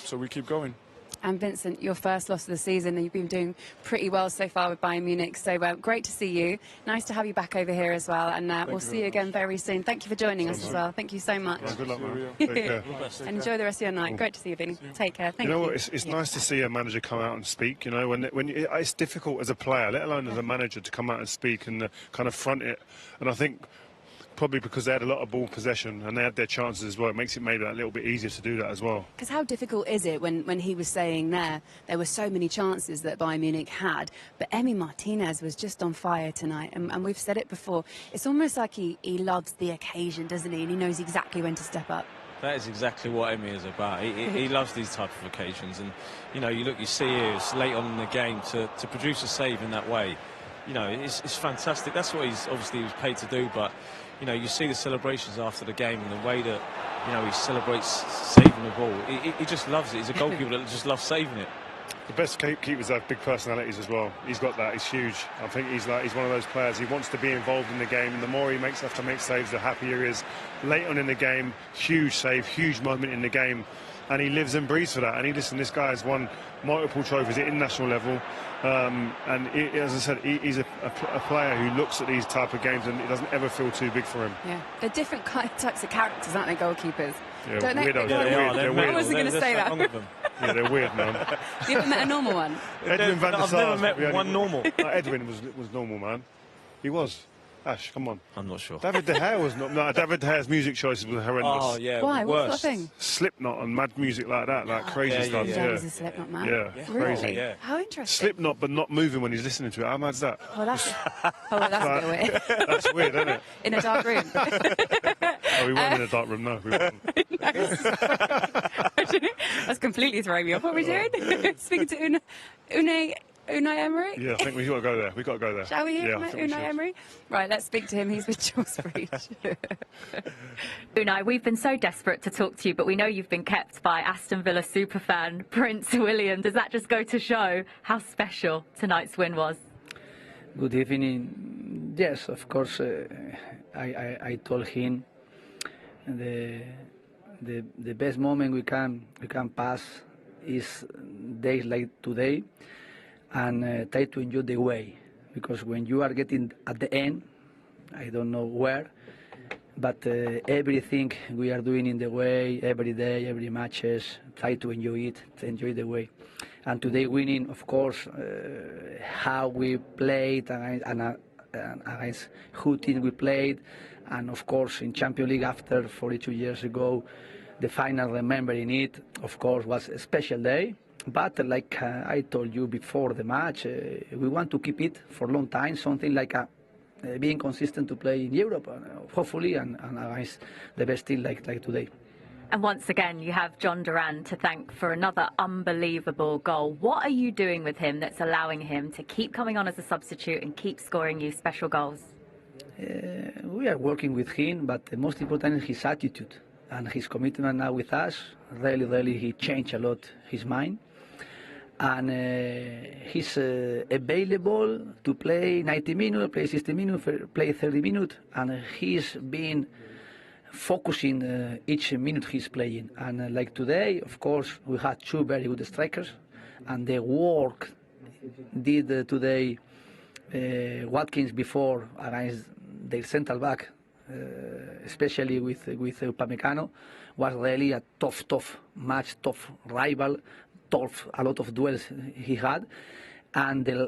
So we keep going. And Vincent, your first loss of the season, and you've been doing pretty well so far with Bayern Munich. So great to see you. Nice to have you back over here as well. And we'll see you again very soon. Thank you for joining us as well. Thank you so much. Yeah, good luck, man. Take care. Enjoy the rest of your night. Great to see you, Vinny. Take care. Thank you. You know what? It's nice to see a manager come out and speak. You know, when it's difficult as a player, let alone as a manager, to come out and speak and kind of front it. And I think probably because they had a lot of ball possession and they had their chances as well, it makes it maybe a little bit easier to do that as well. Because how difficult is it when he was saying there were so many chances that Bayern Munich had, but Emi Martinez was just on fire tonight, and we've said it before, it's almost like he loves the occasion, doesn't he? And he knows exactly when to step up. That is exactly what Emi is about. He loves these type of occasions, and you see here, it's late on in the game to produce a save in that way. You know, it's fantastic. That's what he was paid to do, but you see the celebrations after the game and the way that, he celebrates saving the ball. He just loves it. He's a goalkeeper that just loves saving it. The best keepers have big personalities as well. He's got that. He's huge. I think he's one of those players. He wants to be involved in the game, and the more he have to make saves, the happier he is. Late on in the game, huge save, huge moment in the game, and he lives and breathes for that. And this guy has won multiple trophies at international level. And as I said, he's a player who looks at these type of games and it doesn't ever feel too big for him. Yeah, they're different types of characters, aren't they, goalkeepers? Yeah, Don't they? Weirdos. They're I wasn't going to say that. Yeah, they're weird, man. You ever met a normal one? Edwin van der I've Sar. never met one normal. Edwin was normal, man. He was. Ash, come on. I'm not sure. David De Gea was not. No, David De Gea's music choices were horrendous. Oh, yeah. Why? What's Worst. that thing? Slipknot and mad music like that, like crazy stuff. Dad is a Slipknot man. Yeah, Really? crazy. Yeah. How interesting. Slipknot, but not moving when he's listening to it. How mad's that? Oh, that's a bit weird. That's weird, isn't it? In a dark room. Oh, we weren't in a dark room, no. We weren't. That's completely throwing me off. What are we doing? Speaking to Unai Emery? Yeah, I think we've got to go there. We've got to go there. Shall we hear Yeah, I from think we Unai should. Emery? Right, let's speak to him. He's with Jules Breach. Unai, we've been so desperate to talk to you, but we know you've been kept by Aston Villa superfan Prince William. Does that just go to show how special tonight's win was? Good evening. Yes, of course. I told him the best moment we can pass is days like today, and try to enjoy the way, because when you are getting at the end, I don't know where, but everything we are doing in the way, every day, every matches, try to enjoy it, to enjoy the way. And today winning, of course, how we played and against who team we played, and of course in Champions League after 42 years ago, the final, remembering it, of course, was a special day. But like I told you before the match, we want to keep it for a long time, something like being consistent to play in Europe, hopefully, and against the best team like today. And once again, you have Jhon Duran to thank for another unbelievable goal. What are you doing with him that's allowing him to keep coming on as a substitute and keep scoring you special goals? We are working with him, but the most important is his attitude and his commitment now with us. Really, he changed a lot his mind. And he's available to play 90 minutes, play 60 minutes, play 30 minutes, and he's been focusing each minute he's playing. And like today, of course, we had two very good strikers, and the work did today Watkins before against their central back, especially with Upamecano, was really a tough match, tough rival. A lot of duels he had, and the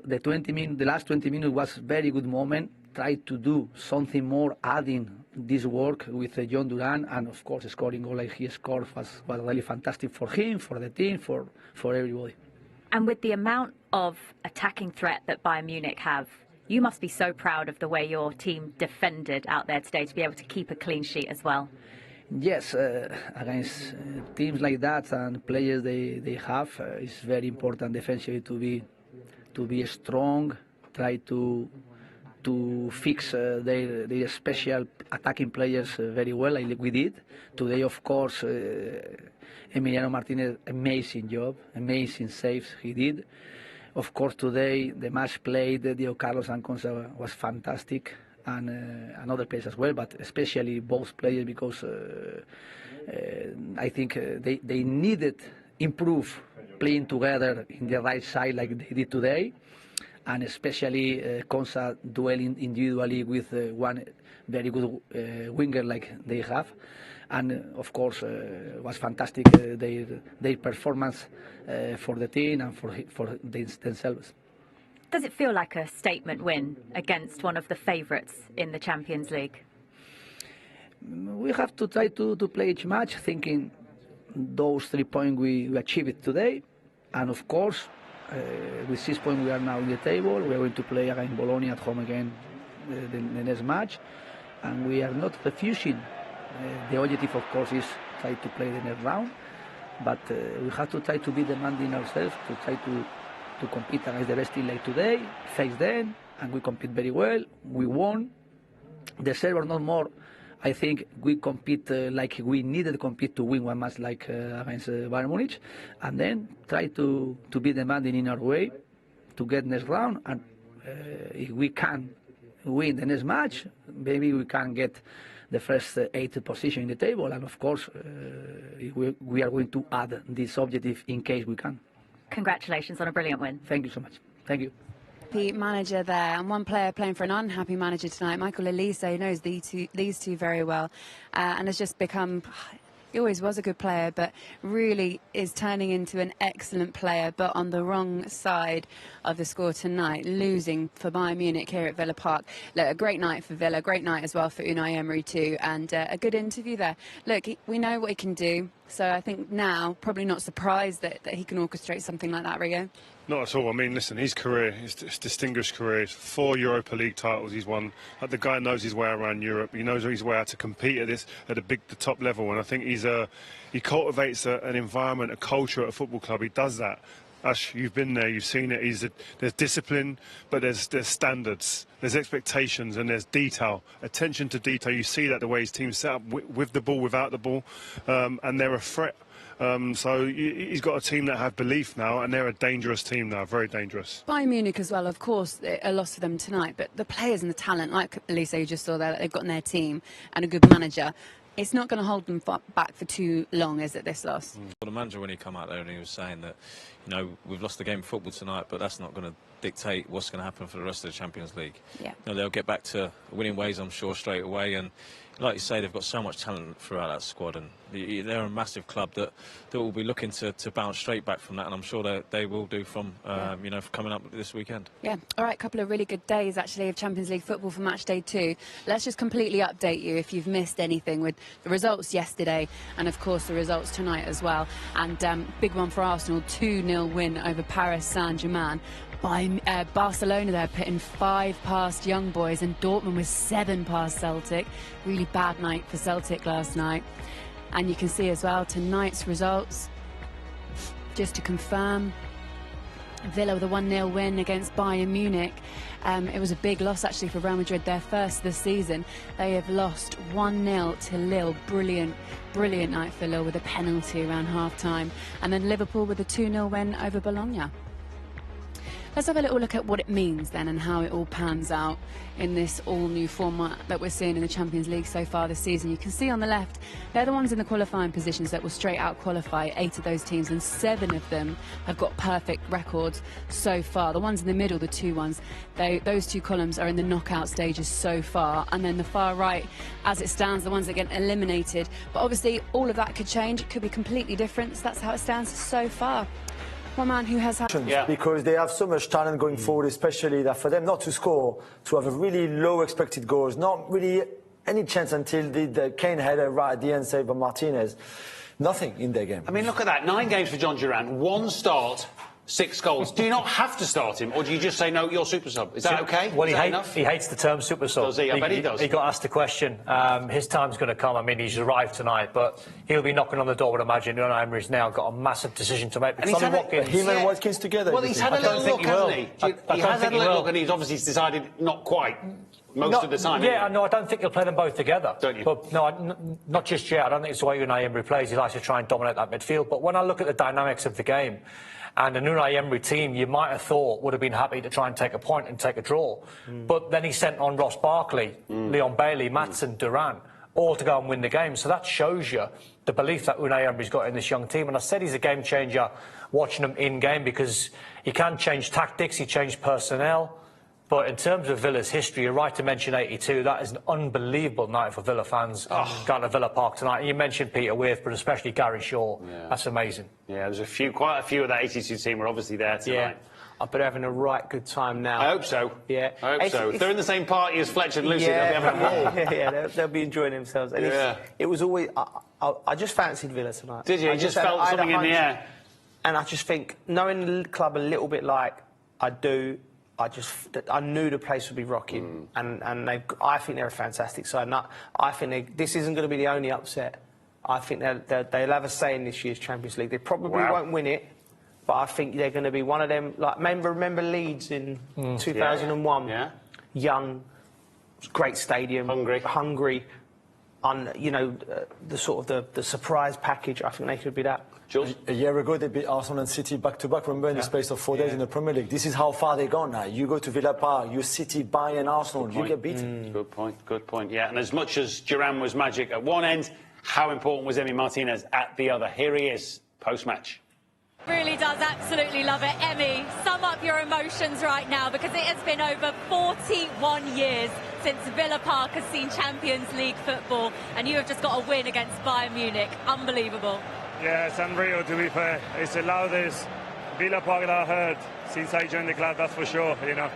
last 20 minutes was very good moment. Tried to do something more, adding this work with Jhon Duran, and of course scoring goal like he scored was really fantastic for him, for the team, for everybody. And with the amount of attacking threat that Bayern Munich have, you must be so proud of the way your team defended out there today to be able to keep a clean sheet as well. Yes, against teams like that and players they have, it's very important defensively to be strong. Try to fix their special attacking players very well, like we did today. Of course, Emiliano Martinez, amazing job, amazing saves he did. Of course, today the match played Diego Carlos and Consa was fantastic. And other players as well, but especially both players, because I think they needed improve playing together in the right side like they did today, and especially Consa dueling individually with one very good winger like they have. And of course, was fantastic their performance for the team and for themselves. Does it feel like a statement win against one of the favourites in the Champions League? We have to try to play each match thinking those 3 points we achieved today. And of course, with 6 points we are now in the table. We are going to play against Bologna at home again the next match. And we are not refusing. The objective, of course, is try to play the next round. But we have to try to be demanding ourselves, to try to compete against the best team like today, face them, and we compete very well. We won. Deserve or not more, I think we compete like we needed to compete to win one match like against Bayern Munich, and then try to be demanding in our way to get next round. And if we can win the next match, maybe we can get the first 8 position in the table. And of course, we are going to add this objective in case we can. Congratulations on a brilliant win. Thank you so much. Thank you. Happy manager there, and one player playing for an unhappy manager tonight. Michael Elise knows these two very well, and has just become He always was a good player, but really is turning into an excellent player, but on the wrong side of the score tonight, losing for Bayern Munich here at Villa Park. Look, a great night for Villa, great night as well for Unai Emery too, and a good interview there. Look, we know what he can do, so I think now, probably not surprised that he can orchestrate something like that, Rio. Not at all. I mean, listen, his career, his distinguished career, 4 Europa League titles he's won. Like, the guy knows his way around Europe. He knows his way how to compete at the top level. And I think he cultivates an environment, a culture at a football club. He does that. Ash, you've been there, you've seen it. There's discipline, but there's standards, there's expectations, and there's detail, attention to detail. You see that the way his team's set up with the ball, without the ball, and they're a threat. So he's got a team that have belief now, and they're a dangerous team now, very dangerous. Bayern Munich as well, of course, a loss for them tonight, but the players and the talent, like Elisa, you just saw there, that they've got in their team, and a good manager. It's not going to hold them back for too long, is it, this loss? Well, the manager, when he came out there and he was saying that, you know, we've lost the game of football tonight, but that's not going to dictate what's going to happen for the rest of the Champions League. Yeah. You know, they'll get back to winning ways, I'm sure, straight away. And like you say, they've got so much talent throughout that squad, and they're a massive club that will be looking to bounce straight back from that, and I'm sure they will do from you know, coming up this weekend. Yeah. All right, a couple of really good days actually of Champions League football for match day 2. Let's just completely update you if you've missed anything with the results yesterday, and of course the results tonight as well. And big one for Arsenal, 2-0 win over Paris Saint-Germain. By Barcelona there putting 5 past Young Boys, and Dortmund was 7 past Celtic. Really bad night for Celtic last night. And you can see as well tonight's results, just to confirm, Villa with a 1-0 win against Bayern Munich. It was a big loss actually for Real Madrid, their first this season. They have lost 1-0 to Lille. Brilliant night for Lille with a penalty around half-time. And then Liverpool with a 2-0 win over Bologna. Let's have a little look at what it means then and how it all pans out in this all-new format that we're seeing in the Champions League so far this season. You can see on the left, they're the ones in the qualifying positions that will straight out qualify, 8 of those teams, and 7 of them have got perfect records so far. The ones in the middle, the 2 ones, those 2 columns are in the knockout stages so far, and then the far right, as it stands, the ones that get eliminated. But obviously all of that could change, it could be completely different. So that's how it stands so far. One man who has had... Because they have so much talent going forward, especially that for them not to score, to have a really low expected goals, not really any chance until the Kane header right at the end saved by Martinez. Nothing in their game. I mean, look at that. 9 games for Jhon Duran, 1 start, 6 goals. Do you not have to start him, or do you just say, no, you're super sub? Is that okay? Well, he hates the term super sub. Does he? I bet he does. He got asked the question. His time's going to come. I mean, he's arrived tonight, but he'll be knocking on the door, would imagine. Unai Emery's now got a massive decision to make. And him and Watkins together. Well, he's had a little look, hasn't he? He has had a little look, and he's obviously decided not quite. Most of the time. Yeah, no, I don't think he'll play them both together. Don't you? But no, not just yet. I don't think it's the way Unai Emery plays. He likes to try and dominate that midfield. But when I look at the dynamics of the game, and an Unai Emery team you might have thought would have been happy to try and take a point and take a draw. But then he sent on Ross Barkley, Leon Bailey, Maatsen, Duran, all to go and win the game. So that shows you the belief that Unai Emery's got in this young team. And I said he's a game changer watching him in-game, because he can change tactics, he changed personnel. But in terms of Villa's history, you're right to mention 82. That is an unbelievable night for Villa fans going to Villa Park tonight. And you mentioned Peter Wade, but especially Gary Shaw. Yeah. That's amazing. Yeah, there's quite a few of that 82 team were obviously there tonight. Yeah. I bet they're having a right good time now. I hope so. Yeah. I hope so. If they're in the same party as Fletcher and Lucy, they'll be having a ball. Yeah, they'll be enjoying themselves. And it was always... I just fancied Villa tonight. Did you? You just felt something in the air? And I just think, knowing the club a little bit like I do, I knew the place would be rocking, and I think they're a fantastic side. I think this isn't going to be the only upset. I think they'll have a say in this year's Champions League. They probably won't win it, but I think they're going to be one of them. Like remember Leeds in 2001? Yeah. Young, great stadium, hungry. You know, the sort of the surprise package. I think they could be that. Jules? A year ago, they beat Arsenal and City back-to-back, remember, in the space of 4 days in the Premier League. This is how far they've gone now. You go to Villa Park, you City, Bayern, Arsenal, you get beaten. Good point, yeah. And as much as Duran was magic at one end, how important was Emi Martinez at the other? Here he is, post-match. Really does absolutely love it. Emi, sum up your emotions right now, because it has been over 41 years since Villa Park has seen Champions League football, and you have just got a win against Bayern Munich. Unbelievable. Yeah, it's unreal, to be fair. It's the loudest Villa Park that I've heard since I joined the club, that's for sure, you know.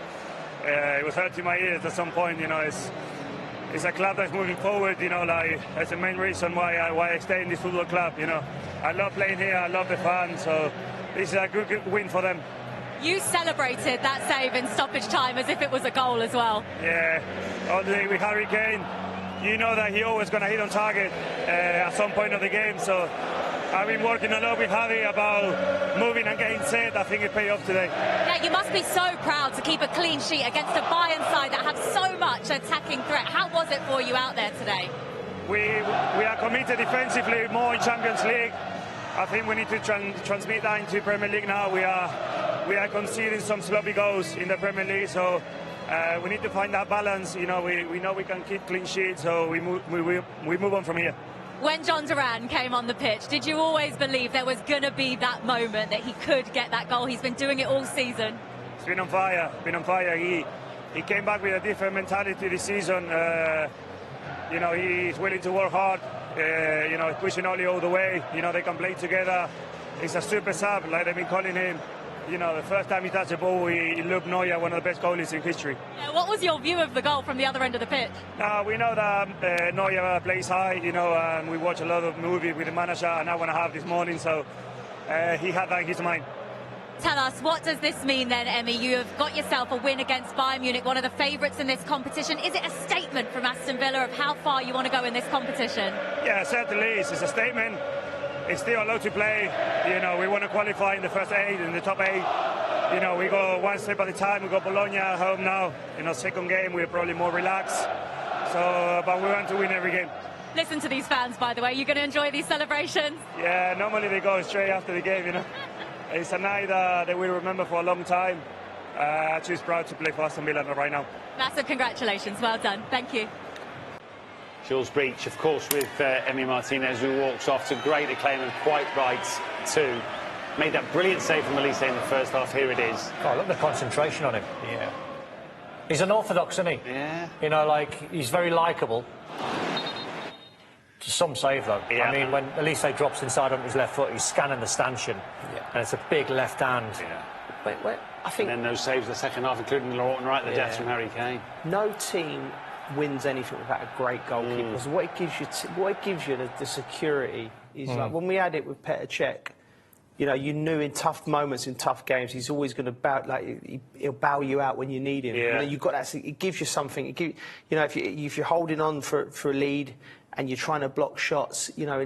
It was hurting my ears at some point, you know. It's a club that's moving forward, you know, like, that's the main reason why I stay in this football club, you know. I love playing here, I love the fans, so this is a good win for them. You celebrated that save in stoppage time as if it was a goal as well. Yeah, all day with Harry Kane, you know that he always going to hit on target at some point of the game, so I've been working a lot with Harry about moving and getting set. I think it paid off today. Yeah, you must be so proud to keep a clean sheet against a Bayern side that have so much attacking threat. How was it for you out there today? We are committed defensively more in Champions League. I think we need to transmit that into Premier League now. We are conceding some sloppy goals in the Premier League, so we need to find that balance. You know, we know we can keep clean sheets, so we move on from here. When Jhon Duran came on the pitch, did you always believe there was going to be that moment that he could get that goal? He's been doing it all season. He's been on fire, He came back with a different mentality this season. You know, he's willing to work hard. You know, pushing Oli all the way. You know, they can play together. He's a super sub, like they've been calling him. You know, the first time he touched the ball, he looked Neuer, one of the best goalies in history. Yeah, what was your view of the goal from the other end of the pitch? We know that Neuer plays high, you know, and we watch a lot of movies with the manager, an hour and a half this morning, so he had that in his mind. Tell us, what does this mean then, Emmy? You have got yourself a win against Bayern Munich, one of the favourites in this competition. Is it a statement from Aston Villa of how far you want to go in this competition? Yeah, certainly is. It's a statement. It's still a lot to play. You know, we want to qualify in the first 8, in the top 8. You know, we go one step at a time. We got Bologna at home now. You know, second game, we're probably more relaxed. So, but we want to win every game. Listen to these fans, by the way. You're going to enjoy these celebrations? Yeah, normally they go straight after the game, you know. It's a night that we'll remember for a long time. I'm just proud to play for Aston Villa right now. Massive congratulations. Well done. Thank you. Jules Breach, of course, with Emi Martinez, who walks off to great acclaim and quite right too. Made that brilliant save from Elise in the first half. Here it is. Oh, look at the concentration on him. Yeah. He's unorthodox, isn't he? Yeah. You know, like, he's very likeable. Some save, though. Yeah. I mean, when Elise drops inside on his left foot, he's scanning the stanchion. Yeah. And it's a big left hand. Yeah. Wait, I think... And then those saves the second half, including Lawton right at the death from Harry Kane. No team wins anything without a great goalkeeper. Because what it gives you, the security is like when we had it with Petr Cech. You know, you knew in tough moments, in tough games, he's always going to bow. Like he'll bow you out when you need him. Yeah. You know, you've got that. It gives you something. You know, if you're holding on for a lead and you're trying to block shots, you know,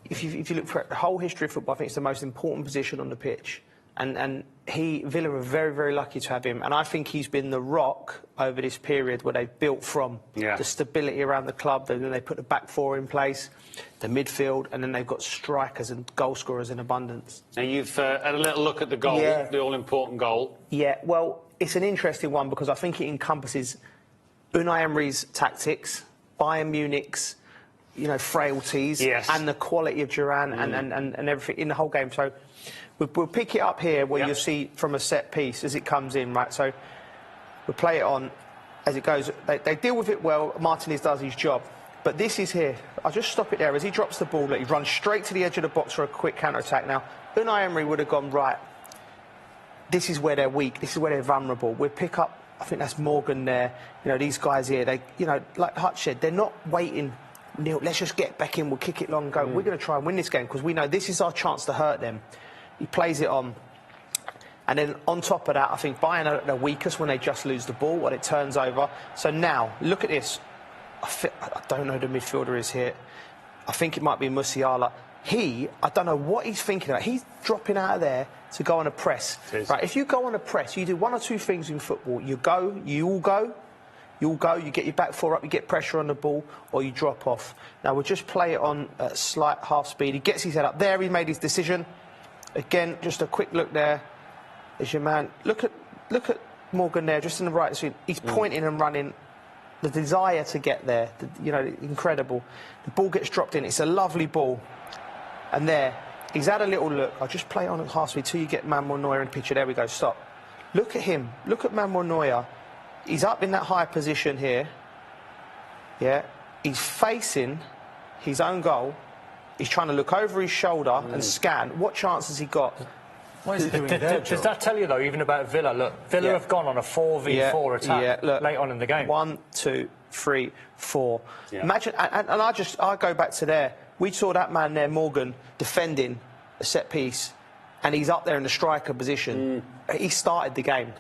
if you look for the whole history of football, I think it's the most important position on the pitch. And Villa are very, very lucky to have him. And I think he's been the rock over this period where they've built from the stability around the club. Then they put the back four in place, the midfield, and then they've got strikers and goal scorers in abundance. Now, you've had a little look at the goal, the all-important goal. Yeah, well, it's an interesting one because I think it encompasses Unai Emery's tactics, Bayern Munich's, you know, frailties, and the quality of Duran and everything in the whole game. So we'll pick it up here where you'll see from a set piece as it comes in, right? So we'll play it on as it goes. They deal with it well. Martinez does his job. But this is here. I'll just stop it there. As he drops the ball, he runs straight to the edge of the box for a quick counter-attack. Now, Unai Emery would have gone, right, this is where they're weak. This is where they're vulnerable. We'll pick up, I think that's Morgan there. You know, these guys here, they, you know, like Hutch said, they're not waiting. Neil, let's just get back in. We'll kick it long and go. We're going to try and win this game because we know this is our chance to hurt them. He plays it on. And then on top of that, I think Bayern are at their weakest when they just lose the ball, when it turns over. So now, look at this. I don't know who the midfielder is here. I think it might be Musiala. I don't know what he's thinking about. He's dropping out of there to go on a press. Right, if you go on a press, you do one or two things in football. You all go, you get your back four up, you get pressure on the ball, or you drop off. Now, we'll just play it on slight half speed. He gets his head up there, he made his decision. Again, just a quick look there. There's your man. Look at Morgan there, just in the right scene. He's pointing and running. The desire to get there, you know, incredible. The ball gets dropped in. It's a lovely ball. And there, he's had a little look. I'll just play it on at half speed till you get Manuel Neuer in the picture. There we go, stop. Look at him. Look at Manuel Neuer. he's up in that high position here. Yeah, he's facing his own goal. He's trying to look over his shoulder and scan. What chance has he got? What is he doing there, does that tell you, though, even about Villa? Look, Villa have gone on a 4v4 attack late on in the game. 1, 2, 3, 4. Imagine, and I go back to there. We saw that man there, Morgan, defending a set piece, and he's up there in the striker position. He started the game.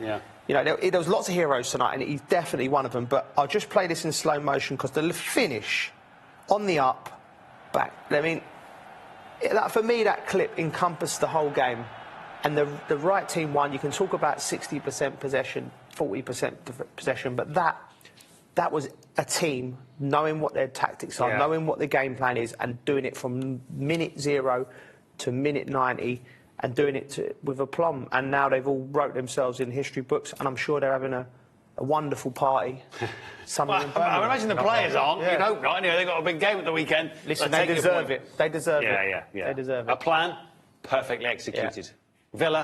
You know, there was lots of heroes tonight, and he's definitely one of them. But I'll just play this in slow motion because the finish on the up, back. I mean, for me, that clip encompassed the whole game. And the right team won. You can talk about 60% possession, 40% possession, but that was a team knowing what their tactics are, knowing what the game plan is, and doing it from minute 0 to minute 90, and doing it with aplomb. And now they've all wrote themselves in history books, and I'm sure they're having a wonderful party. I imagine the players aren't. You'd hope not. Anyway, they've got a big game at the weekend. Listen, they deserve it. They deserve it. Yeah. They deserve it. A plan perfectly executed. Villa.